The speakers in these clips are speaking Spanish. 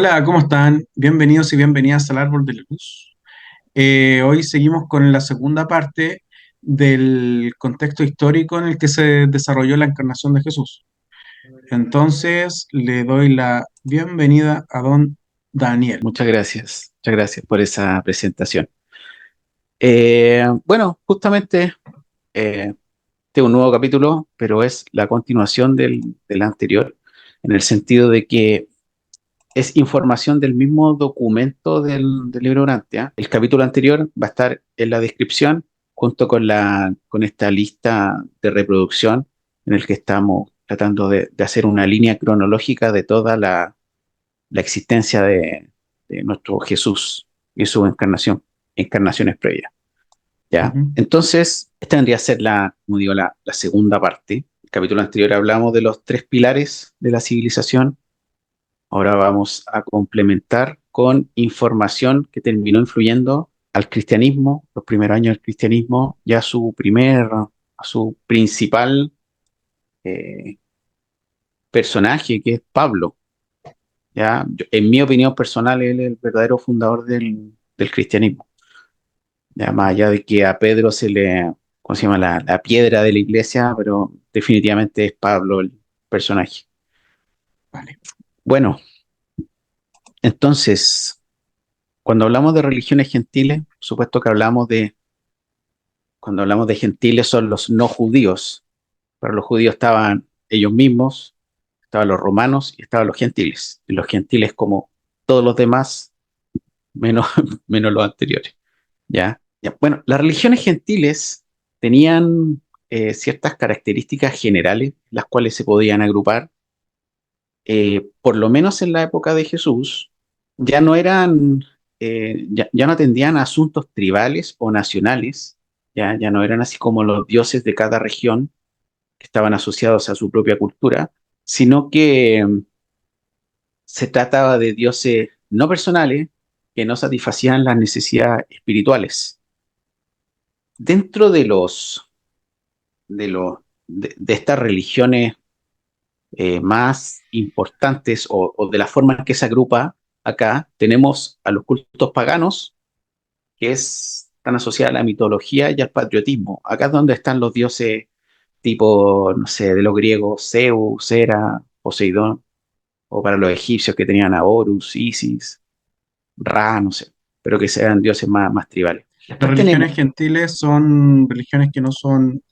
Hola, ¿cómo están? Bienvenidos y bienvenidas al Árbol de la Luz. Hoy seguimos con la segunda parte del contexto histórico en el que se desarrolló la encarnación de Jesús. Entonces, le doy la bienvenida a don Daniel. Muchas gracias por esa presentación. Bueno, justamente este es un nuevo capítulo, pero es la continuación del anterior, en el sentido de que es información del mismo documento del libro Urantia. ¿Ah? El capítulo anterior va a estar en la descripción, junto con con esta lista de reproducción, en el que estamos tratando de hacer una línea cronológica de toda la existencia de nuestro Jesús y su encarnaciones previas. ¿Ya? Ujú. Entonces, esta vendría a ser como digo, la segunda parte. El capítulo anterior hablamos de los tres pilares de la civilización. Ahora vamos a complementar con información que terminó influyendo al cristianismo, los primeros años del cristianismo, y a su principal eh, personaje, que es Pablo. ¿Ya? En mi opinión personal, él es el verdadero fundador del cristianismo. Ya, más allá de que a Pedro se le, ¿cómo se llama? La piedra de la iglesia, pero definitivamente es Pablo el personaje. Vale. Bueno, entonces, cuando hablamos de religiones gentiles, por supuesto que cuando hablamos de gentiles son los no judíos. Para los judíos estaban ellos mismos, estaban los romanos y estaban los gentiles. Y los gentiles como todos los demás, menos, menos los anteriores. ¿Ya? Ya. Bueno, las religiones gentiles tenían ciertas características generales, las cuales se podían agrupar. Por lo menos en la época de Jesús, ya no eran, ya no atendían a asuntos tribales o nacionales, ya no eran así como los dioses de cada región que estaban asociados a su propia cultura, sino que se trataba de dioses no personales que no satisfacían las necesidades espirituales. Dentro de estas religiones más importantes o de la forma en que se agrupa acá, tenemos a los cultos paganos, están asociados a la mitología y al patriotismo. Acá es donde están los dioses tipo, no sé, de los griegos, Zeus, Hera, Poseidón, o para los egipcios que tenían a Horus, Isis, Ra, no sé, pero que sean dioses más tribales. Las Después tenemos, religiones gentiles son religiones que no son,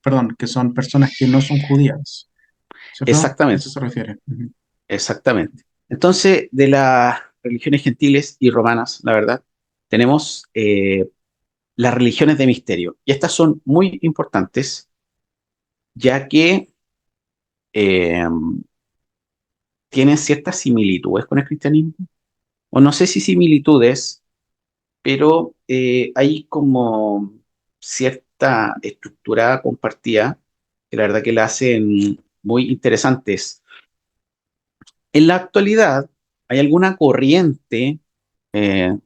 perdón, que son personas que no son judías, ¿cierto? A eso exactamente, se refiere. Ujú. exactamente. Entonces, de las religiones gentiles y romanas, la verdad, tenemos las religiones de misterio. Y estas son muy importantes, ya que eh, tienen ciertas similitudes con el cristianismo, o no sé si similitudes, pero hay como cierta estructura compartida que la verdad que la hacen muy interesantes. En la actualidad, hay alguna corriente,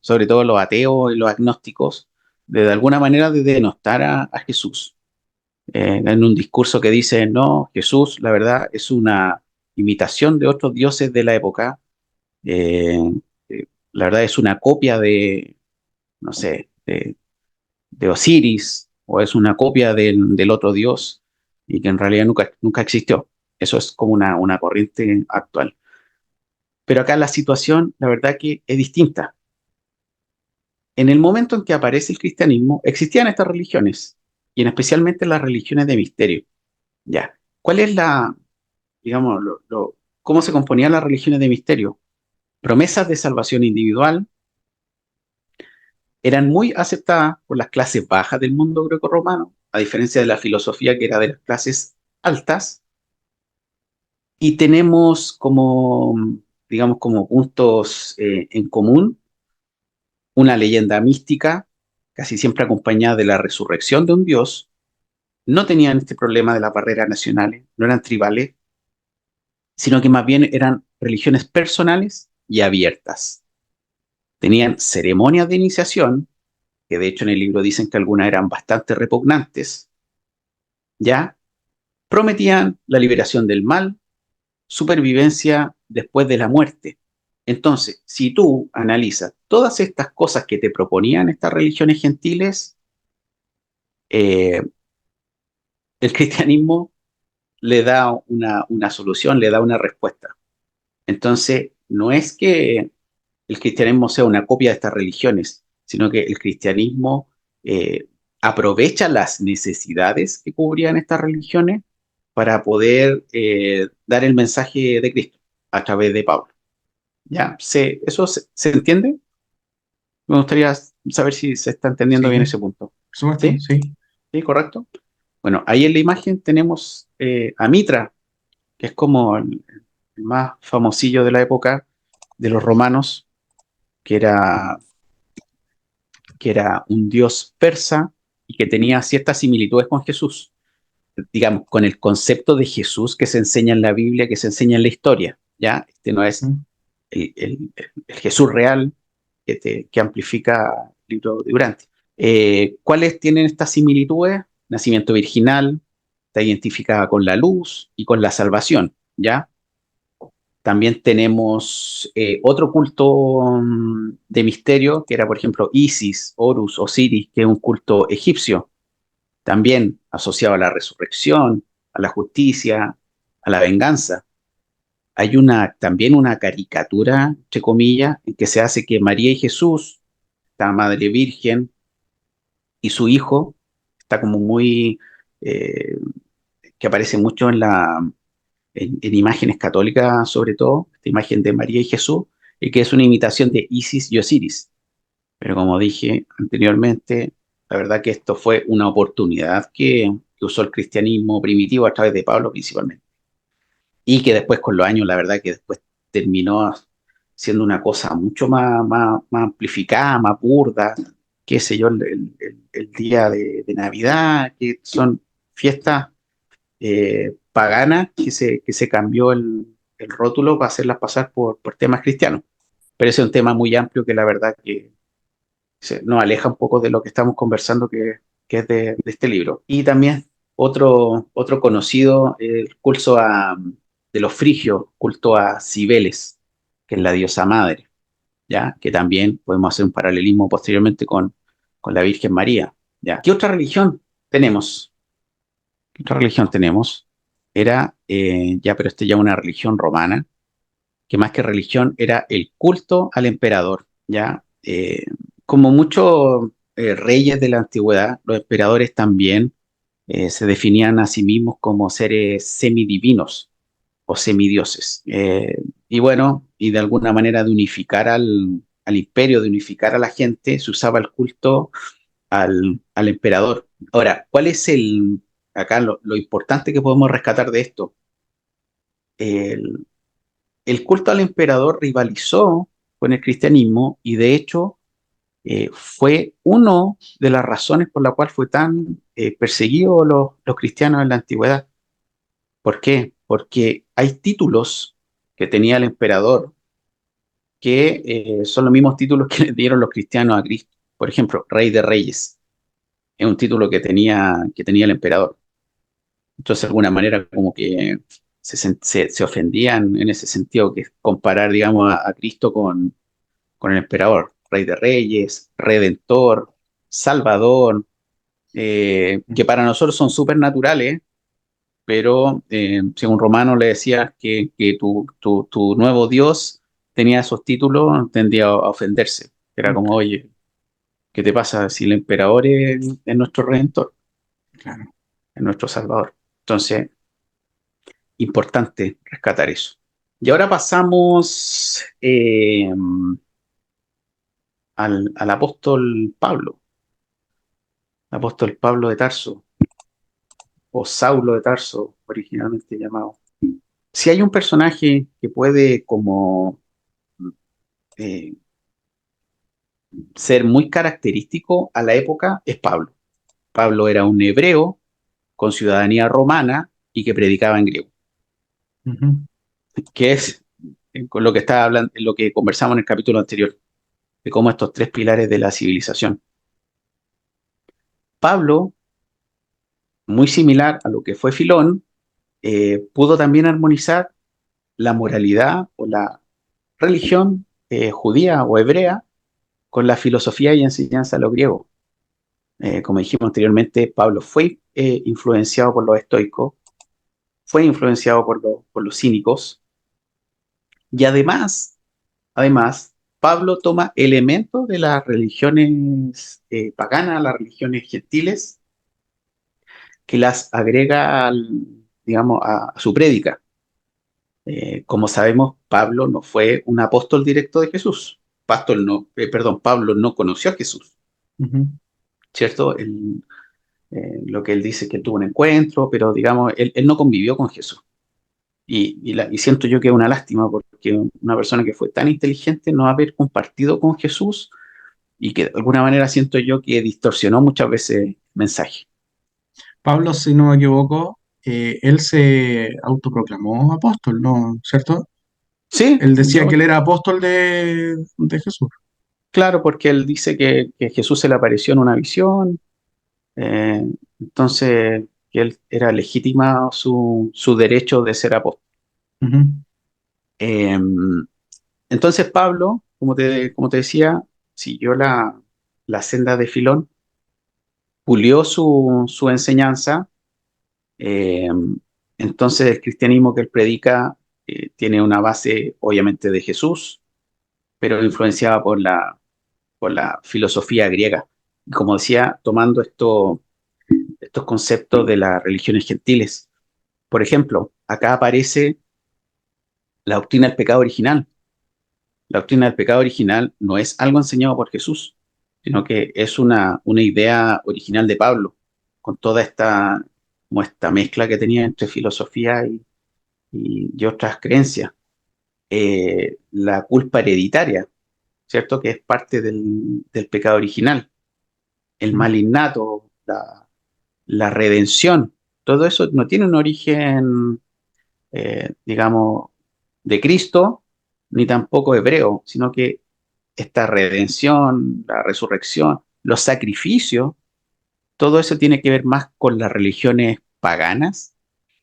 sobre todo los ateos y los agnósticos, de alguna manera de denostar a Jesús. En un discurso que dice, no, Jesús, la verdad, es una imitación de otros dioses de la época. Eh, la verdad es una copia de, no sé, de Osiris, o es una copia del otro dios, y que en realidad nunca existió. Eso es como una corriente actual. Pero acá la situación, la verdad que es distinta. En el momento en que aparece el cristianismo, existían estas religiones, y en especialmente las religiones de misterio. Ya. ¿Cuál es digamos, cómo se componían las religiones de misterio? Promesas de salvación individual eran muy aceptadas por las clases bajas del mundo greco-romano, a diferencia de la filosofía que era de las clases altas, y tenemos como, digamos, como puntos en común una leyenda mística, casi siempre acompañada de la resurrección de un dios. No tenían este problema de las barreras nacionales, no eran tribales, sino que más bien eran religiones personales y abiertas. Tenían ceremonias de iniciación, que de hecho en el libro dicen que algunas eran bastante repugnantes, ya prometían la liberación del mal, supervivencia después de la muerte. Entonces, si tú analizas todas estas cosas que te proponían estas religiones gentiles, eh, el cristianismo le da una solución, le da una respuesta. Entonces, no es que el cristianismo sea una copia de estas religiones, sino que el cristianismo eh, aprovecha las necesidades que cubrían estas religiones para poder dar el mensaje de Cristo a través de Pablo. ¿Ya? ¿Eso se entiende? Me gustaría saber si se está entendiendo bien Sí, ese punto. por supuesto, ¿Sí? sí. ¿Sí? ¿Correcto? Bueno, ahí en la imagen tenemos a Mitra, que es como el más famosillo de la época de los romanos, que era, que era un dios persa y que tenía ciertas similitudes con Jesús, digamos, con el concepto de Jesús que se enseña en la Biblia, que se enseña en la historia, ¿ya? Este no es Mm. el Jesús real que amplifica el libro de Durante. ¿Cuáles tienen estas similitudes? Nacimiento virginal, está identificada con la luz y con la salvación, ¿ya? También tenemos otro culto de misterio, que era, por ejemplo, Isis, Horus, Osiris, que es un culto egipcio, también asociado a la resurrección, a la justicia, a la venganza. Hay también una caricatura, entre comillas, en que se hace que María y Jesús, esta Madre Virgen, y su hijo, está como muy, eh, que aparece mucho en imágenes católicas, sobre todo, esta imagen de María y Jesús, y que es una imitación de Isis y Osiris. Pero como dije anteriormente, la verdad que esto fue una oportunidad que usó el cristianismo primitivo a través de Pablo principalmente. Y que después con los años, la verdad que después terminó siendo una cosa mucho más amplificada, más burda, qué sé yo, el día de Navidad, que son fiestas paganas que se cambió el rótulo para hacerlas pasar por temas cristianos. Pero ese es un tema muy amplio que la verdad que nos aleja un poco de lo que estamos conversando, que es de este libro. Y también otro conocido, el culto de los frigios, culto a Cibeles, que es la diosa madre, ¿ya? Que también podemos hacer un paralelismo posteriormente con la Virgen María, ¿ya? ¿Qué otra religión tenemos? ¿Qué otra religión tenemos? Era, ya, pero este ya una religión romana, que más que religión era el culto al emperador, ¿ya? Como muchos reyes de la antigüedad, los emperadores también se definían a sí mismos como seres semidivinos o semidioses. Y bueno, y de alguna manera de unificar al imperio, de unificar a la gente, se usaba el culto al emperador. Ahora, ¿cuál es acá lo importante que podemos rescatar de esto? El, el culto al emperador rivalizó con el cristianismo y de hecho fue una de las razones por la cual fue tan perseguido los cristianos en la antigüedad. ¿Por qué? Porque hay títulos que tenía el emperador que son los mismos títulos que le dieron los cristianos a Cristo. Por ejemplo, Rey de Reyes es un título que tenía el emperador. Entonces, de alguna manera, como que se ofendían en ese sentido, que es comparar, digamos, a Cristo con el emperador, Rey de Reyes, Redentor, Salvador, que para nosotros son supernaturales, pero si a un romano le decías que tu nuevo Dios tenía esos títulos, tendía a ofenderse. Era como, Ok, oye, ¿qué te pasa si el emperador es nuestro redentor, claro. es nuestro salvador? Entonces, importante rescatar eso. Y ahora pasamos al apóstol Pablo, apóstol Pablo de Tarso, o Saulo de Tarso, originalmente llamado. Si hay un personaje que puede como eh, ser muy característico a la época, es Pablo. Pablo era un hebreo con ciudadanía romana y que predicaba en griego, Ujú. que es con lo que estaba hablando, lo que conversamos en el capítulo anterior, de cómo estos tres pilares de la civilización. Pablo, muy similar a lo que fue Filón, pudo también armonizar la moralidad o la religión judía o hebrea con la filosofía y enseñanza de los griegos. Como dijimos anteriormente, Pablo fue influenciado por los estoicos, fue influenciado por los cínicos y además, Pablo toma elementos de las religiones paganas, las religiones gentiles, que las agrega, digamos, a su prédica. Como sabemos, Pablo no fue un apóstol directo de Jesús. Pablo no conoció a Jesús, Ujú. ¿cierto? Lo que él dice que tuvo un encuentro, pero digamos, él no convivió con Jesús. Y siento yo que es una lástima porque una persona que fue tan inteligente no haber compartido con Jesús y que de alguna manera siento yo que distorsionó muchas veces el mensaje. Pablo, si no me equivoco, él se autoproclamó apóstol, ¿no? ¿Cierto? Sí, Él decía que él era apóstol de Jesús. claro, porque él dice que Jesús se le apareció en una visión, eh, entonces que él era legítima su derecho de ser apóstol. Ujú, Eh, entonces Pablo, como te decía, siguió la senda de Filón, pulió su enseñanza. eh, entonces el cristianismo que él predica tiene una base obviamente de Jesús, pero influenciada por la filosofía griega. Y como decía, tomando estos conceptos de las religiones gentiles. Por ejemplo, acá aparece la doctrina del pecado original. La doctrina del pecado original no es algo enseñado por Jesús, sino que es una idea original de Pablo, con toda como esta mezcla que tenía entre filosofía y otras creencias. La culpa hereditaria, ¿cierto? Que es parte del pecado original. El ujú. mal innato, la redención, todo eso no tiene un origen, digamos, de Cristo, ni tampoco hebreo, sino que esta redención, la resurrección, los sacrificios, todo eso tiene que ver más con las religiones paganas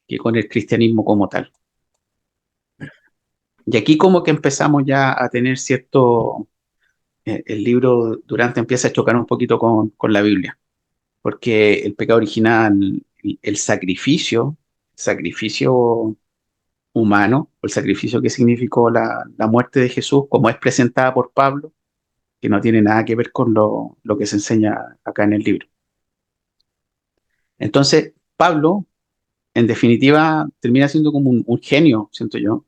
que con el cristianismo como tal. Y aquí como que empezamos ya a tener cierto, el libro Durante empieza a chocar un poquito con la Biblia, porque el pecado original, el sacrificio humano, o el sacrificio que significó la muerte de Jesús, como es presentada por Pablo, que no tiene nada que ver con lo que se enseña acá en el libro. Entonces, Pablo, en definitiva, termina siendo como un genio, siento yo,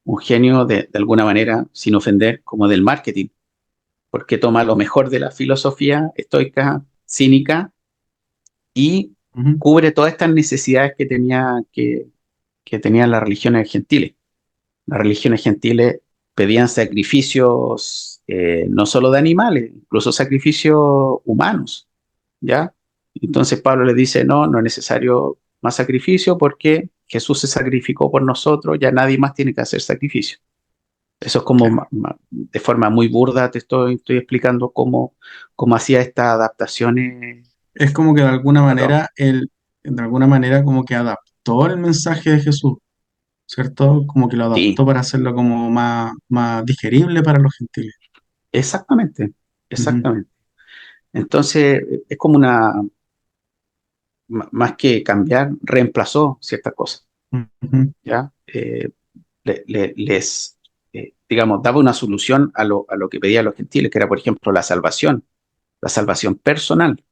un genio de alguna manera, sin ofender, como del marketing, porque toma lo mejor de la filosofía estoica, cínica, y Ujú. cubre todas estas necesidades que tenían las religiones gentiles. Las religiones gentiles pedían sacrificios no solo de animales, incluso sacrificios humanos, ¿ya? Entonces Pablo le dice, no, no es necesario más sacrificio porque Jesús se sacrificó por nosotros, ya nadie más tiene que hacer sacrificio. Eso es como Claro. de forma muy burda te estoy explicando cómo hacía estas adaptaciones Es como que de alguna a todo. manera él, de alguna manera como que adaptó el mensaje de Jesús, ¿cierto? Como que lo Sí, adaptó para hacerlo como más digerible para los gentiles. exactamente, Ujú, exactamente. Entonces es como más que cambiar, reemplazó ciertas cosas, ujú, ¿ya? Les, digamos, daba una solución a lo que pedían los gentiles, que era, por ejemplo, la salvación personal,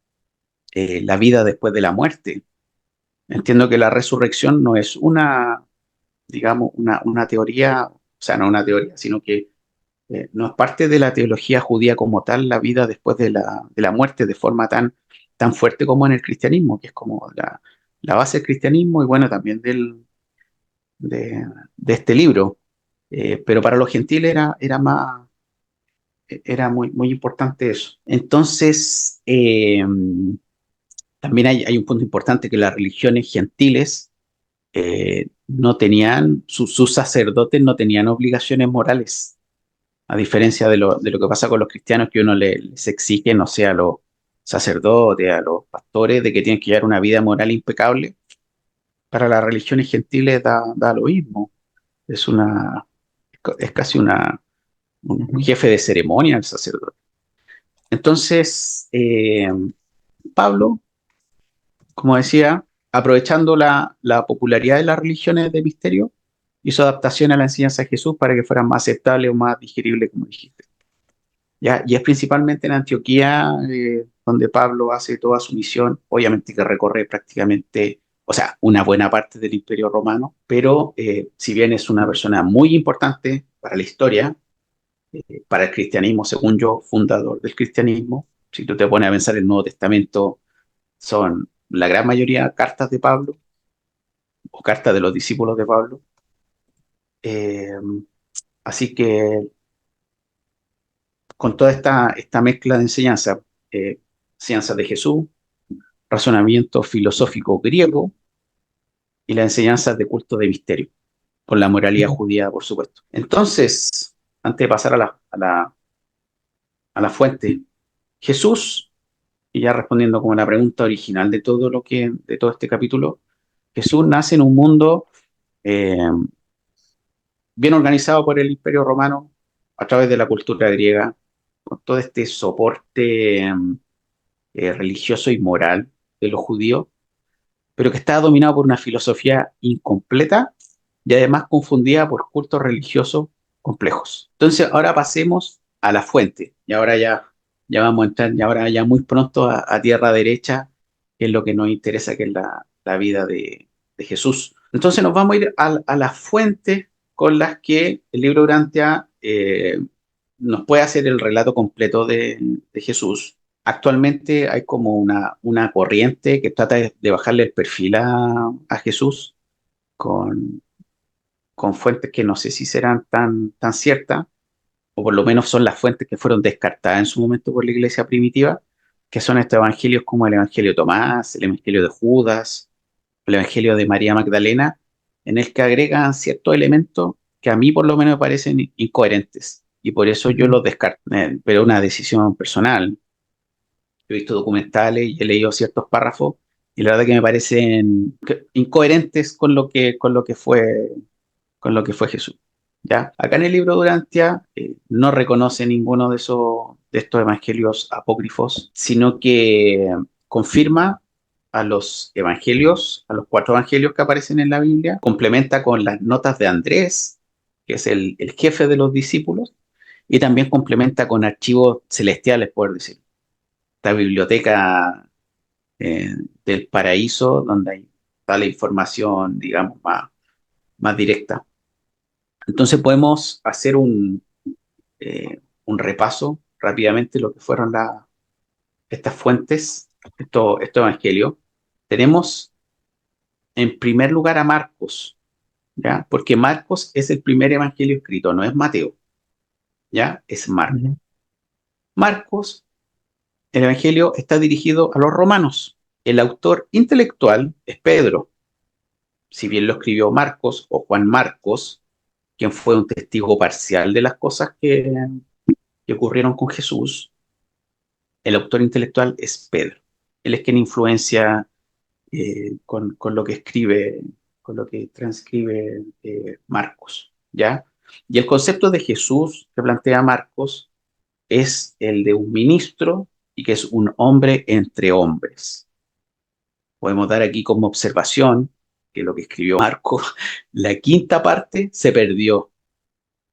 la vida después de la muerte. Entiendo que la resurrección no es digamos, una teoría, o sea, no una teoría, sino que no es parte de la teología judía como tal, la vida después de la muerte de forma tan fuerte como en el cristianismo, que es como la base del cristianismo y bueno, también de este libro. Pero para los gentiles era muy importante eso. Entonces, también hay un punto importante que las religiones gentiles no tenían, sus sacerdotes no tenían obligaciones morales, a diferencia de lo que pasa con los cristianos, que uno les exige, no sé, a los sacerdotes, a los pastores, de que tienen que llevar una vida moral impecable. Para las religiones gentiles da lo mismo. Es casi un ujú, jefe de ceremonia, el sacerdote. Entonces, Pablo, como decía, aprovechando la popularidad de las religiones de misterio, hizo adaptación a la enseñanza de Jesús para que fueran más aceptables o más digeribles, como dijiste. ¿Ya? Y es principalmente en Antioquía donde Pablo hace toda su misión, obviamente que recorre prácticamente, o sea, una buena parte del Imperio Romano, pero si bien es una persona muy importante para la historia, para el cristianismo, según yo, fundador del cristianismo, si tú te pones a pensar el Nuevo Testamento, son la gran mayoría cartas de Pablo o cartas de los discípulos de Pablo. Eh, Así que con toda esta mezcla de enseñanza, enseñanzas de Jesús, razonamiento filosófico griego y las enseñanzas de culto de misterio, con la moralidad ujú. judía, por supuesto. Entonces, antes de pasar a la fuente, Jesús, y ya respondiendo como la pregunta original de todo este capítulo, Jesús nace en un mundo eh, bien organizado por el Imperio Romano a través de la cultura griega, con todo este soporte religioso y moral de los judíos, pero que estaba dominado por una filosofía incompleta y además confundida por cultos religiosos complejos. Entonces, ahora pasemos a la fuente, y ahora ya vamos a entrar, y ahora ya muy pronto a tierra derecha, que es lo que nos interesa, que es la vida de Jesús. Entonces, nos vamos a ir a las fuentes con las que el libro Urantia nos puede hacer el relato completo de Jesús. Actualmente hay como una corriente que trata de bajarle el perfil a Jesús con, con fuentes que no sé si serán tan ciertas, o por lo menos son las fuentes que fueron descartadas en su momento por la iglesia primitiva, que son estos evangelios como el Evangelio de Tomás, el Evangelio de Judas, el Evangelio de María Magdalena, en el que agregan ciertos elementos que a mí por lo menos me parecen incoherentes. Y por eso yo Ujú. los descarto, pero una decisión personal. He visto documentales y he leído ciertos párrafos y la verdad que me parecen incoherentes con lo que fue Jesús. ¿Ya? Acá en el libro Durantia no reconoce ninguno de estos evangelios apócrifos, sino que confirma a los evangelios, a los cuatro evangelios que aparecen en la Biblia, complementa con las notas de Andrés, que es el jefe de los discípulos, y también complementa con archivos celestiales, por decir esta biblioteca eh, del paraíso, donde hay toda la información, digamos, más directa. Entonces podemos hacer un repaso rápidamente de lo que fueron estas fuentes, estos evangelios. Tenemos en primer lugar a Marcos, ¿ya? Porque Marcos es el primer evangelio escrito, no es Mateo, ¿ya? Es Marcos. Ujú. Marcos, el evangelio está dirigido a los romanos. El autor intelectual es Pedro, si bien lo escribió Marcos o Juan Marcos, quien fue un testigo parcial de las cosas que ocurrieron con Jesús, el autor intelectual es Pedro. Él es quien influencia con lo que escribe, con lo que transcribe Marcos, ¿ya? Y el concepto de Jesús que plantea Marcos es el de un ministro y que es un hombre entre hombres. Podemos dar aquí como observación que lo que escribió Marcos, la quinta parte se perdió,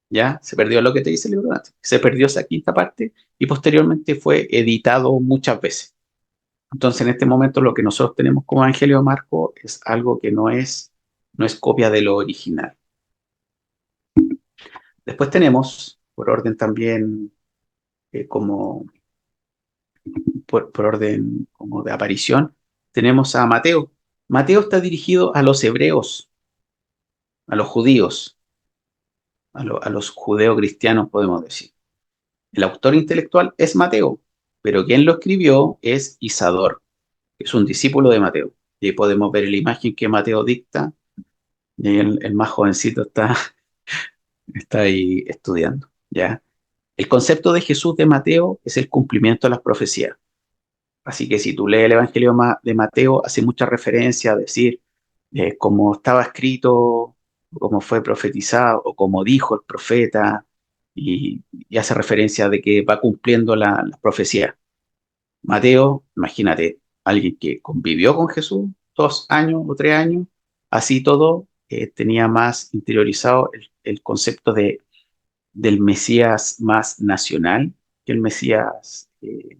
¿ya? Se perdió lo que te dice el libro antes. Se perdió esa quinta parte y posteriormente fue editado muchas veces. Entonces, en este momento lo que nosotros tenemos como Evangelio de Marco es algo que no es copia de lo original. Después tenemos, por orden también, como por orden como de aparición, tenemos a Mateo. Mateo está dirigido a los hebreos, a los judíos, a los judeo-cristianos, podemos decir. El autor intelectual es Mateo, pero quien lo escribió es Isador, que es un discípulo de Mateo. Y ahí podemos ver la imagen que Mateo dicta, y ahí el más jovencito está ahí estudiando, ¿ya? El concepto de Jesús de Mateo es el cumplimiento de las profecías. Así que si tú lees el Evangelio de Mateo, hace mucha referencia a decir cómo estaba escrito, cómo fue profetizado, o como dijo el profeta, y hace referencia de que va cumpliendo la profecía. Mateo, imagínate, alguien que convivió con Jesús 2 años o 3 años, así todo, tenía más interiorizado el concepto del Mesías más nacional que el Mesías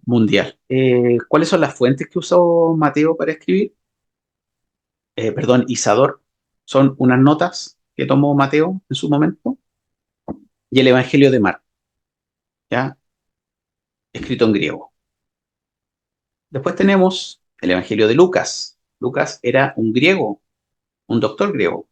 mundial. ¿Cuáles son las fuentes que usó Mateo para escribir? Perdón, Isador, son unas notas que tomó Mateo en su momento y el Evangelio de Marcos, ¿ya? Escrito en griego. Después tenemos el Evangelio de Lucas. Lucas era un griego, un doctor griego,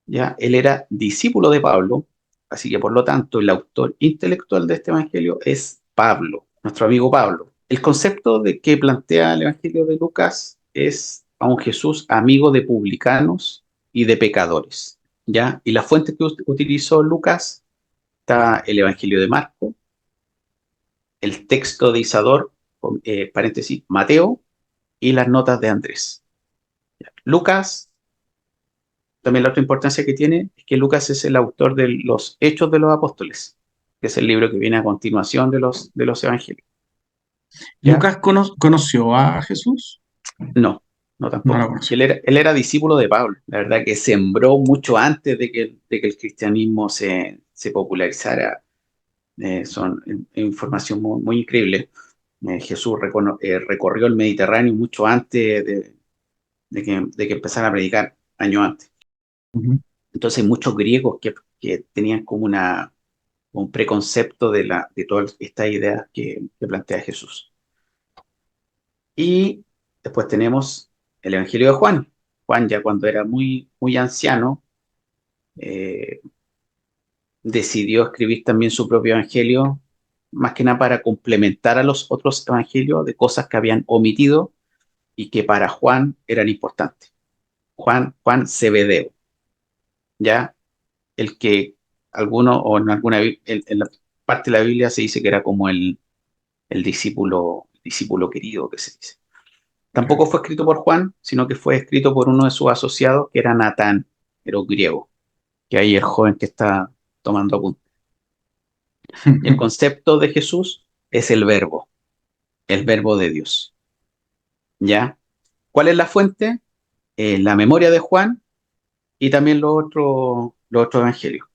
¿ya? Él era discípulo de Pablo, así que por lo tanto el autor intelectual de este Evangelio es Pablo, nuestro amigo Pablo. El concepto de que plantea el Evangelio de Lucas es a un Jesús amigo de publicanos y de pecadores, ¿ya? Y la fuente que utilizó Lucas está el Evangelio de Marco, el texto de Isador, paréntesis, Mateo, y las notas de Andrés. Lucas, también la otra importancia que tiene es que Lucas es el autor de los Hechos de los Apóstoles, que es el libro que viene a continuación de los Evangelios. ¿Ya? ¿Lucas conoció a Jesús? No, no No lo tampoco. conoció. Él era discípulo de Pablo, la verdad que sembró mucho antes de que el cristianismo se popularizara. Son información muy, muy increíble. Jesús recorrió el Mediterráneo mucho antes de que empezara a predicar, años antes. Ujú. Entonces, hay muchos griegos que tenían como un preconcepto de todas estas ideas que plantea Jesús. Y después tenemos el Evangelio de Juan. Juan, ya cuando era muy, muy anciano, eh, decidió escribir también su propio evangelio, más que nada para complementar a los otros evangelios de cosas que habían omitido y que para Juan eran importantes. Juan Zebedeo, ya el que alguno o en en la parte de la Biblia se dice que era como el discípulo querido que se dice. Tampoco fue escrito por Juan, sino que fue escrito por uno de sus asociados, que era Natán, era un griego, que ahí el joven que está tomando apuntes. Y el concepto de Jesús es el verbo de Dios. ¿Ya? ¿Cuál es la fuente? La memoria de Juan y también los otros evangelios.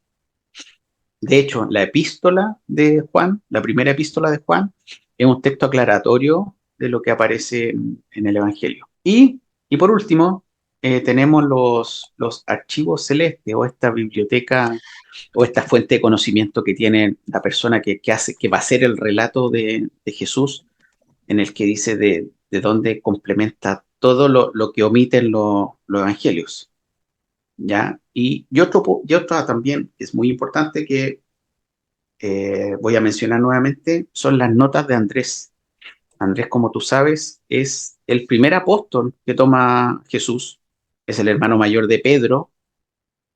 De hecho, la epístola de Juan, la primera epístola de Juan, es un texto aclaratorio de lo que aparece en el Evangelio. Y por último, tenemos los archivos celestes o esta biblioteca o esta fuente de conocimiento que tiene la persona que va a hacer el relato de Jesús, en el que dice de dónde complementa todo lo que omiten los evangelios. ¿Ya? Y otra también es muy importante que voy a mencionar nuevamente, son las notas de Andrés. Andrés, como tú sabes, es el primer apóstol que toma Jesús, es el hermano mayor de Pedro,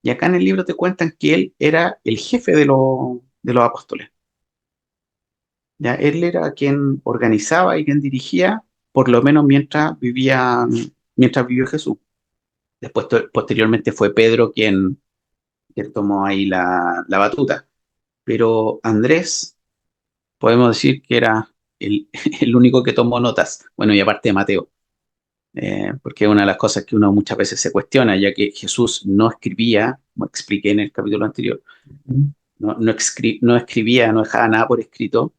y acá en el libro te cuentan que él era el jefe de los apóstoles. ¿Ya? Él era quien organizaba y quien dirigía, por lo menos mientras vivió Jesús. Después, posteriormente fue Pedro quien tomó ahí la batuta. Pero Andrés, podemos decir que era el, el único que tomó notas. Bueno, y aparte de Mateo, porque es una de las cosas que uno muchas veces se cuestiona, ya que Jesús no escribía, como expliqué en el capítulo anterior, no escribía, no dejaba nada por escrito.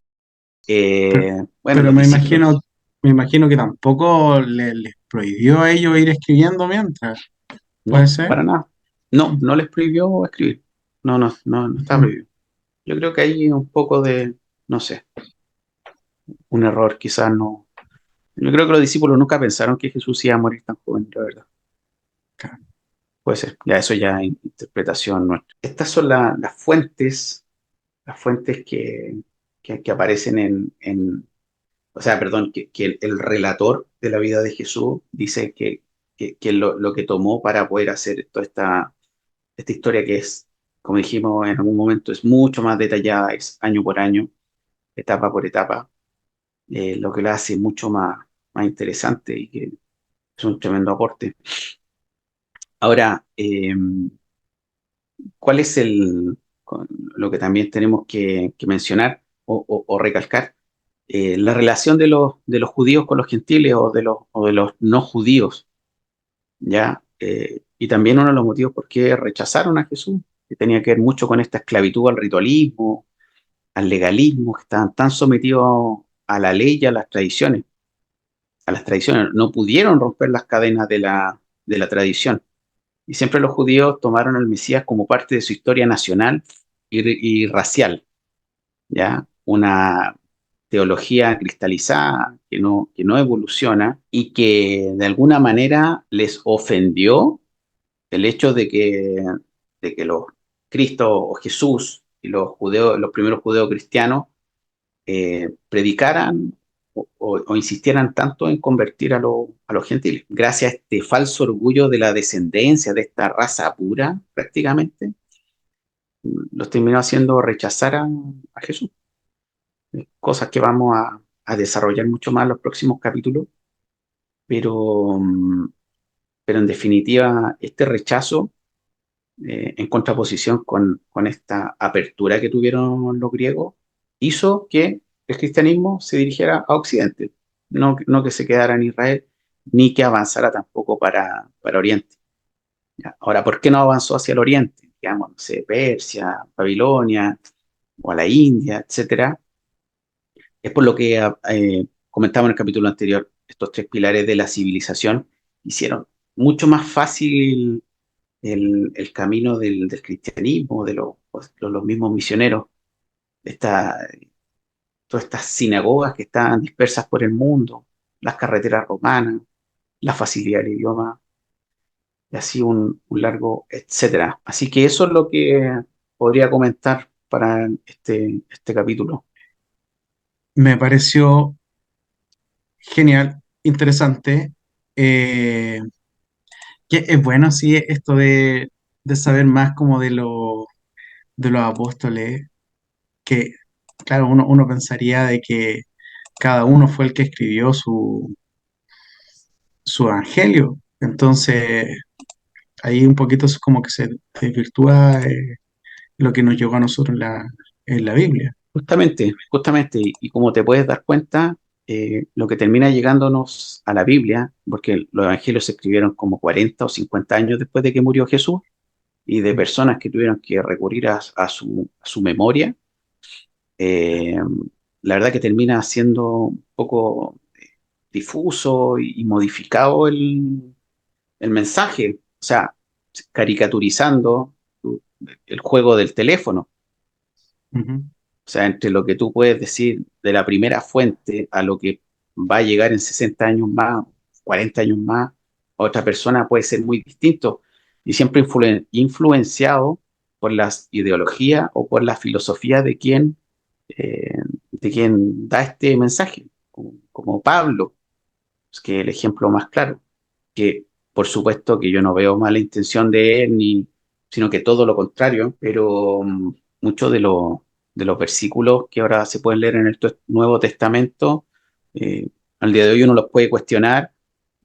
Pero, Bueno, pero los discípulos me imagino que tampoco les prohibió a ellos ir escribiendo mientras, ¿puede no, ser? para nada. No, no les prohibió escribir. No, no, no, no está Ujú. prohibido. Yo creo que hay un poco no sé, un error, quizás no. Yo creo que los discípulos nunca pensaron que Jesús iba a morir tan joven, la verdad. Claro. Puede ser, ya eso ya es interpretación nuestra. Estas son las fuentes que aparecen o sea, perdón, que el relator de la vida de Jesús dice que lo que tomó para poder hacer toda esta historia que es, como dijimos en algún momento, es mucho más detallada, es año por año, etapa por etapa, lo que la hace mucho más interesante y que es un tremendo aporte. Ahora, ¿cuál es lo que también tenemos que mencionar o recalcar, la relación de los judíos con los gentiles o de los no judíos, ¿ya? Y también uno de los motivos por qué rechazaron a Jesús, que tenía que ver mucho con esta esclavitud al ritualismo, al legalismo, que estaban tan sometidos a la ley y a las tradiciones, no pudieron romper las cadenas de la tradición. Y siempre los judíos tomaron al Mesías como parte de su historia nacional y racial, ¿ya? Una teología cristalizada que no evoluciona y que de alguna manera les ofendió el hecho de que los Cristo o Jesús y los judeos, los primeros judeos cristianos predicaran o insistieran tanto en convertir a los gentiles. Gracias a este falso orgullo de la descendencia de esta raza pura, prácticamente, los terminó haciendo rechazar a Jesús. Cosas que vamos a desarrollar mucho más en los próximos capítulos, pero, pero en definitiva, este rechazo en contraposición con esta apertura que tuvieron los griegos, hizo que el cristianismo se dirigiera a Occidente, no que se quedara en Israel, ni que avanzara tampoco para Oriente. ¿Ya? Ahora, ¿por qué no avanzó hacia el Oriente? Digamos, no sé, Persia, Babilonia, o a la India, etcétera. Es por lo que comentaba en el capítulo anterior, estos tres pilares de la civilización hicieron mucho más fácil el camino del cristianismo, de los mismos misioneros, esta, todas estas sinagogas que estaban dispersas por el mundo, las carreteras romanas, la facilidad del idioma, y así un largo etcétera. Así que eso es lo que podría comentar para este capítulo. Me pareció genial, interesante. eh, que es bueno, sí, esto de saber más como de los apóstoles, que, claro, uno pensaría de que cada uno fue el que escribió su evangelio. Entonces, ahí un poquito es como que se desvirtúa lo que nos llegó a nosotros en la Biblia. Justamente, y como te puedes dar cuenta, lo que termina llegándonos a la Biblia, porque los evangelios se escribieron como 40 o 50 años después de que murió Jesús, y de personas que tuvieron que recurrir a su memoria, eh, la verdad que termina siendo un poco difuso y modificado el mensaje, o sea, caricaturizando el juego del teléfono. Ujú. O sea, entre lo que tú puedes decir de la primera fuente a lo que va a llegar en 60 años más, 40 años más, a otra persona puede ser muy distinto y siempre influenciado por las ideologías o por la filosofía eh, de quien da este mensaje, como Pablo, es que el ejemplo más claro, que por supuesto que yo no veo mala intención de él, sino que todo lo contrario, pero muchos de los versículos que ahora se pueden leer en el Nuevo Testamento, eh, al día de hoy uno los puede cuestionar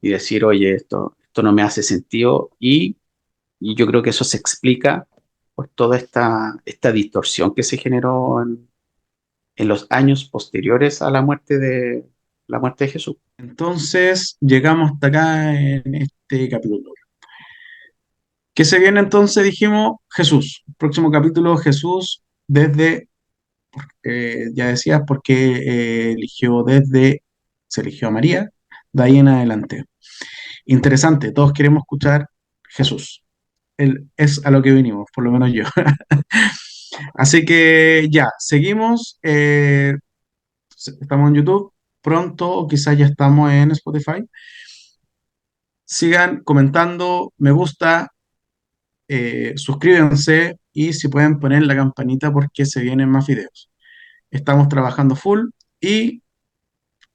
y decir, oye, esto no me hace sentido, y yo creo que eso se explica por toda esta distorsión que se generó en los años posteriores a la muerte de Jesús. Entonces, llegamos hasta acá en este capítulo. ¿Qué se viene entonces? Dijimos Jesús. Próximo capítulo, Jesús desde, ya decías, porque se eligió a María, de ahí en adelante. Interesante, todos queremos escuchar Jesús. Él es a lo que vinimos, por lo menos yo. Así que ya, seguimos. Estamos en YouTube. Pronto, o quizás ya estamos en Spotify. Sigan comentando, me gusta, suscríbanse y si pueden poner la campanita porque se vienen más videos. Estamos trabajando full y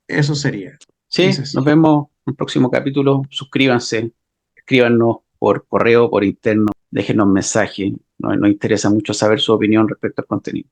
eso sería. Dice Sí, nos así. vemos en el próximo capítulo. Suscríbanse, escríbanos por correo, por interno, déjenos mensaje. Nos interesa mucho saber su opinión respecto al contenido.